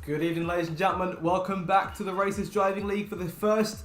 Good evening, ladies and gentlemen. Welcome back to the Racers Driving League for the first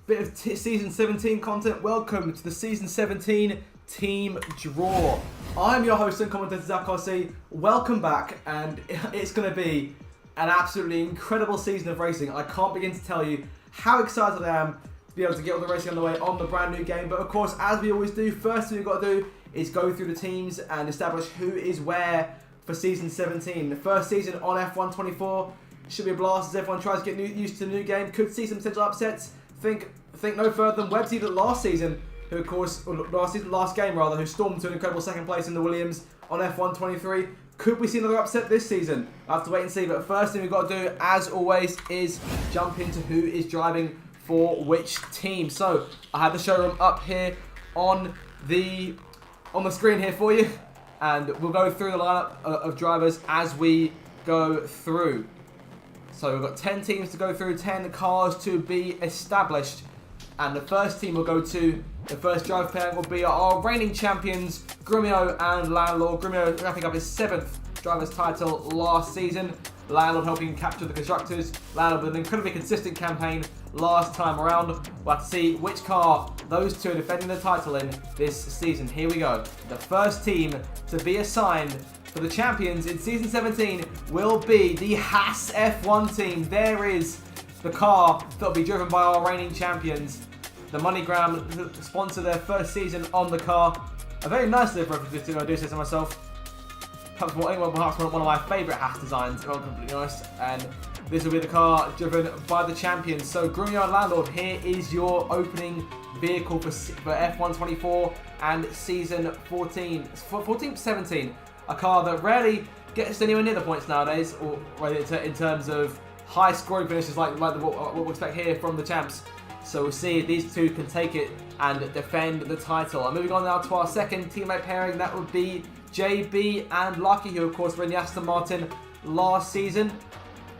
bit of Season 17 content. Welcome to the Season 17 Team Draw. I'm your host and commentator, Zach Ossie. Welcome back, and it's going to be an absolutely incredible season of racing. I can't begin to tell you how excited I am to be able to get all the racing underway on the brand new game. But of course, as we always do, first thing we've got to do is go through the teams and establish who is where for Season 17. The first season on F1 24 should be a blast as everyone tries to get used to the new game. Could see some potential upsets. Think no further than Websy that last season, who of course, last game rather, who stormed to an incredible second place in the Williams on F1 23. Could we see another upset this season? I have to wait and see. But first thing we've got to do, as always, is jump into who is driving for which team. So I have the showroom up here on the screen here for you, and we'll go through the lineup of drivers as we go through. So we've got 10 teams to go through, 10 cars to be established. And the first team will go to, the first drive pairing will be our reigning champions, Grumio and Landlord. Grumio wrapping up his 7th driver's title last season. Landlord helping capture the constructors. Landlord with an incredibly consistent campaign last time around. We'll have to see which car those two are defending the title in this season. Here we go. The first team to be assigned for the champions in Season 17 will be the Haas F1 team. There is the car that will be driven by our reigning champions. The MoneyGram sponsor their first season on the car. A very nice livery, if I do say so myself. Perhaps one of my favourite Haas designs, if I'm completely honest. And this will be the car driven by the champions. So, Grumio and Landlord, here is your opening vehicle for F1 24 and Season 17. A car that rarely gets anywhere near the points nowadays, or in terms of high scoring finishes like what we'll expect here from the champs. So we'll see if these two can take it and defend the title. And moving on now to our second teammate pairing, that would be JB and Lucky, who of course were in the Aston Martin last season.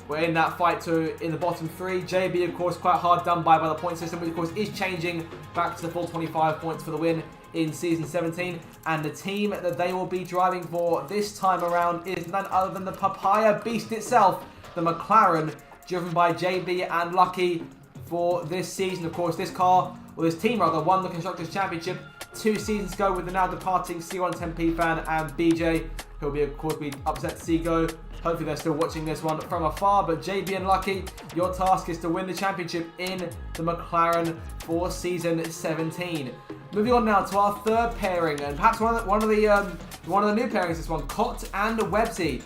We're in that fight in the bottom three. JB, of course, quite hard done by the point system, which of course is changing back to the full 25 points for the win in Season 17. And the team that they will be driving for this time around is none other than the Papaya Beast itself, the McLaren, driven by JB and Lucky for this season. Of course, this team won the Constructors' Championship 2 seasons ago with the now departing C110P fan and BJ, who will be, of course, upset to see go. Hopefully they're still watching this one from afar. But JB and Lucky, your task is to win the championship in the McLaren for Season 17. Moving on now to our third pairing, and perhaps one of the new pairings. This one, Cott and Websy.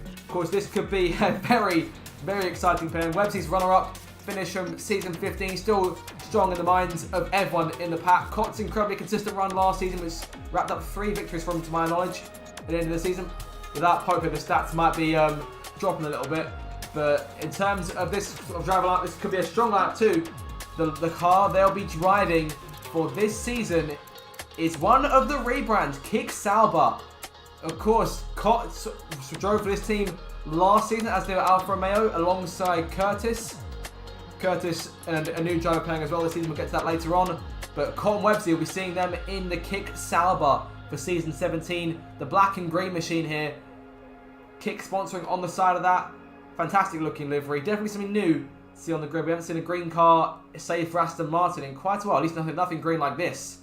Of course, this could be a very, very exciting pairing. Websy's runner-up finish from Season 15, still strong in the minds of everyone in the pack. Cott's incredibly consistent run last season, which wrapped up 3 victories from him, to my knowledge, at the end of the season. Without poker, the stats might be dropping a little bit. But in terms of this sort of driver lineup, this could be a strong lineup too. The car they'll be driving for this season is one of the rebrands, Kick Sauber. Of course, Cott drove for this team last season as they were Alfa Romeo alongside Curtis and a new driver playing as well this season. We'll get to that later on. But Cott and Websy will be seeing them in the Kick Sauber for Season 17. The black and green machine here. Kick sponsoring on the side of that. Fantastic looking livery. Definitely something new to see on the grid. We haven't seen a green car, save for Aston Martin, in quite a while. At least nothing green like this.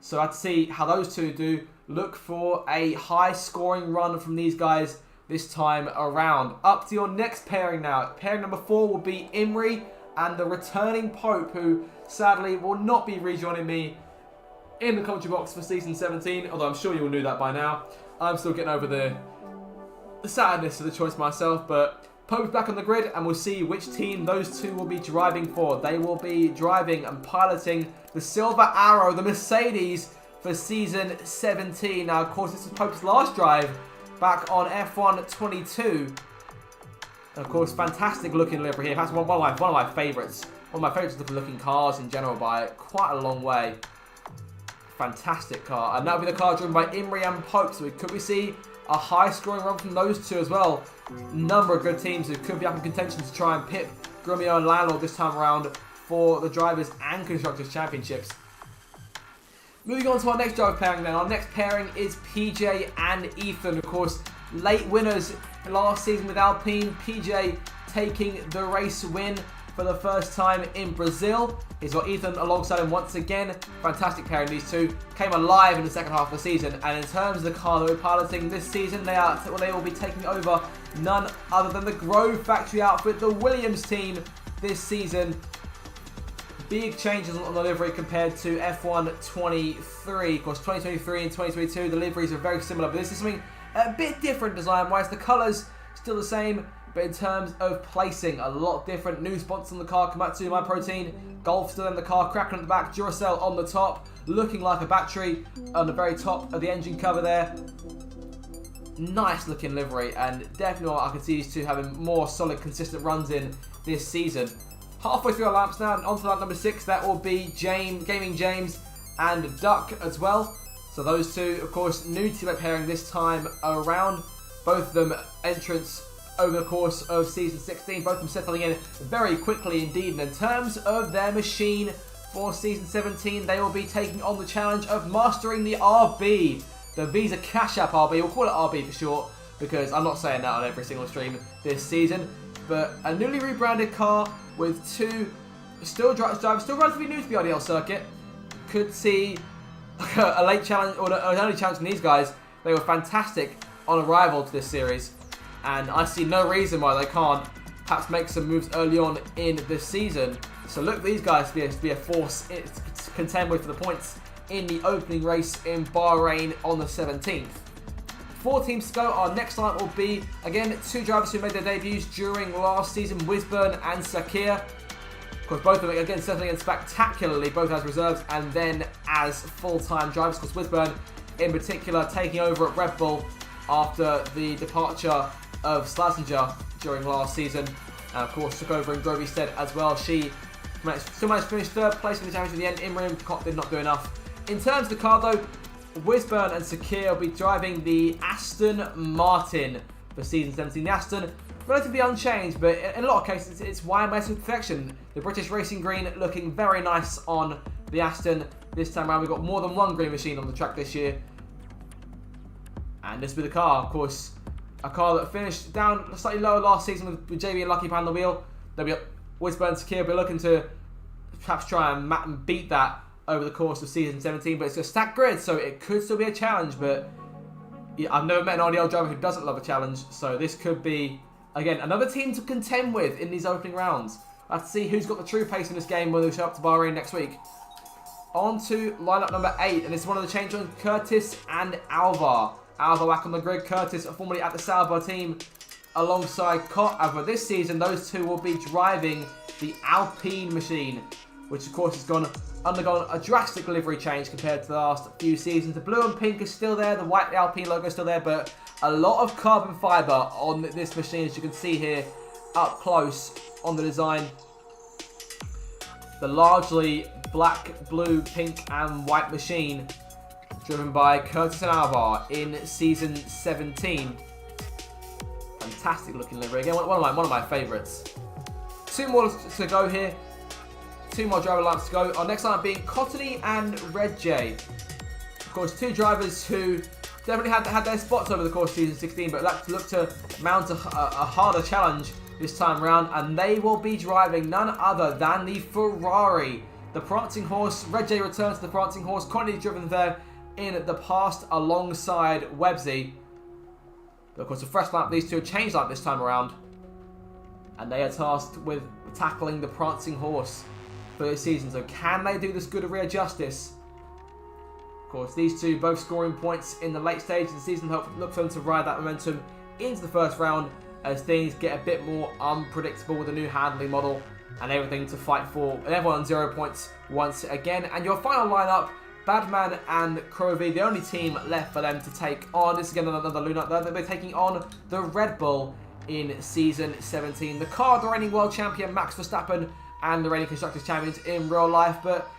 So I have to see how those two do. Look for a high scoring run from these guys this time around. Up to your next pairing now. Pairing number 4 will be Imri and the returning Pope, who sadly will not be rejoining me in the commentary box for Season 17, although I'm sure you all knew that by now. I'm still getting over the sadness of the choice myself, but Pope's back on the grid, and we'll see which team those two will be driving for. They will be driving and piloting the Silver Arrow, the Mercedes, for Season 17. Now, of course, this is Pope's last drive back on F1 22. And of course, fantastic looking livery here. That's one of my favourites. One of my favourite looking cars in general by quite a long way. Fantastic car. And that'll be the car driven by Imri and Pope. So could we see a high scoring run from those two as well? Number of good teams who could be up in contention to try and pip Grumio and Landlord this time around for the Drivers and Constructors Championships. Moving on to our next driver pairing then. Our next pairing is PJ and Ethan. Of course, late winners last season with Alpine. PJ taking the race win for the first time in Brazil. He's got Ethan alongside him once again. Fantastic pairing, these two. Came alive in the second half of the season. And in terms of the car that we're piloting this season, they will be taking over none other than the Grove Factory outfit, the Williams team this season. Big changes on the livery compared to F1 23. Of course, 2023 and 2022, the liveries are very similar, but this is something a bit different design-wise. The colours still the same, but in terms of placing, a lot different. New sponsors on the car, Komatsu, MyProtein, Golf still in the car, Kraken at the back, Duracell on the top, looking like a battery on the very top of the engine cover there. Nice looking livery, and definitely I can see these two having more solid, consistent runs in this season. Halfway through our laps now, and onto lap number 6, that will be Gaming James and Duck as well. So those two, of course, new teammate pairing this time around. Both of them entrants over the course of Season 16, both of them settling in very quickly indeed. And in terms of their machine for Season 17, they will be taking on the challenge of mastering the RB, the Visa Cash App RB, we'll call it RB for short, because I'm not saying that on every single stream this season. But a newly rebranded car with two drivers still relatively new to the IDL circuit could see a late challenge, or an early challenge from these guys. They were fantastic on arrival to this series, and I see no reason why they can't perhaps make some moves early on in this season. So look for these guys to be a force to contend with for the points in the opening race in Bahrain on the 17th. 4 teams to go. Our next line will be, again, 2 drivers who made their debuts during last season, Wisburn and Sakir. Of course, both of them, again, settling in spectacularly, both as reserves and then as full-time drivers. Of course, Wisburn, in particular, taking over at Red Bull after the departure of Slasinger during last season. And, of course, took over in Grovy's stead as well. She still managed to finish 3rd place in the championship at the end. Imrim did not do enough. In terms of the car, though, Wisburn and Sakir will be driving the Aston Martin for Season 17. The Aston, relatively unchanged, but in a lot of cases, it's YMS with perfection. The British Racing Green looking very nice on the Aston. This time around, we've got more than one green machine on the track this year. And this will be the car, of course. A car that finished down slightly lower last season with JB and Lucky behind the wheel. There'll be Wisburn and Sakir will be looking to perhaps try and beat that over the course of Season 17, but it's a stacked grid, so it could still be a challenge. But yeah, I've never met an RDL driver who doesn't love a challenge, so this could be, again, another team to contend with in these opening rounds. Let's see who's got the true pace in this game when we show up to Bahrain next week. On to lineup number 8, and this is one of the change on Curtis and Alvar. Alvar back on the grid, Curtis formerly at the Sauber team alongside Kot. However, this season, those two will be driving the Alpine machine, which of course has undergone a drastic livery change compared to the last few seasons. The blue and pink is still there, the white Alpine logo is still there, but a lot of carbon fibre on this machine, as you can see here up close on the design. The largely black, blue, pink and white machine driven by Curtis and Alvar in Season 17. Fantastic looking livery. Again, one of my favourites. 2 more to go here. 2 more driver lineups to go. Our next lineup being Cottony and Red J. Of course, 2 drivers who definitely had their spots over the course of Season 16, but look to mount a harder challenge this time round, and they will be driving none other than the Ferrari. The Prancing Horse. Red J returns to the Prancing Horse. Cottony driven there in the past alongside Websy. But of course, the fresh lineup, these two have changed lineup this time around, and they are tasked with tackling the Prancing Horse for this season. So can they do the Scuderia justice? Of course, these two both scoring points in the late stage of the season. Look for them to ride that momentum into the first round as things get a bit more unpredictable with the new handling model and everything to fight for. And everyone on 0 points once again. And your final lineup, Badman and Crovey, the only team left for them to take on. This is again another Luna. They're taking on the Red Bull in Season 17. The car of the reigning world champion Max Verstappen and the reigning Constructors champions in real life. But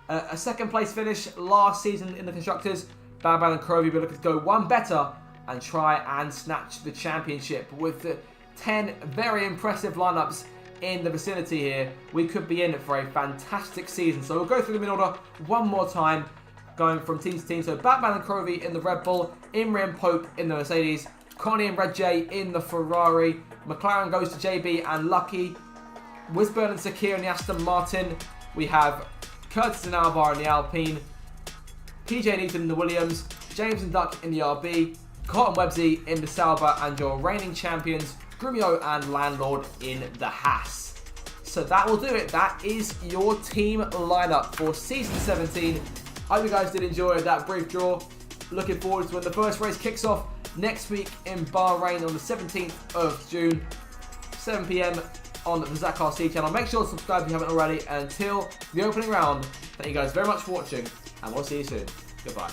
a 2nd place finish last season in the Constructors. Badman and Crovey will looking to go one better and try and snatch the championship. With the 10 very impressive lineups in the vicinity here, we could be in for a fantastic season. So we'll go through them in order one more time, going from team to team. So Batman and Crovey in the Red Bull, Imri and Pope in the Mercedes, Connie and Red J in the Ferrari, McLaren goes to JB and Lucky, Wisburn and Sakir in the Aston Martin, we have Curtis and Alvar in the Alpine, PJ Newton in the Williams, James and Duck in the RB, Cotton Websy in the Sauber, and your reigning champions Grumio and Landlord in the Haas. So that will do it. That is your team lineup for Season 17. I hope you guys did enjoy that brief draw. Looking forward to when the first race kicks off next week in Bahrain on the 17th of June, 7 PM on the Zach RC channel. Make sure to subscribe if you haven't already. And until the opening round, thank you guys very much for watching, and we'll see you soon. Goodbye.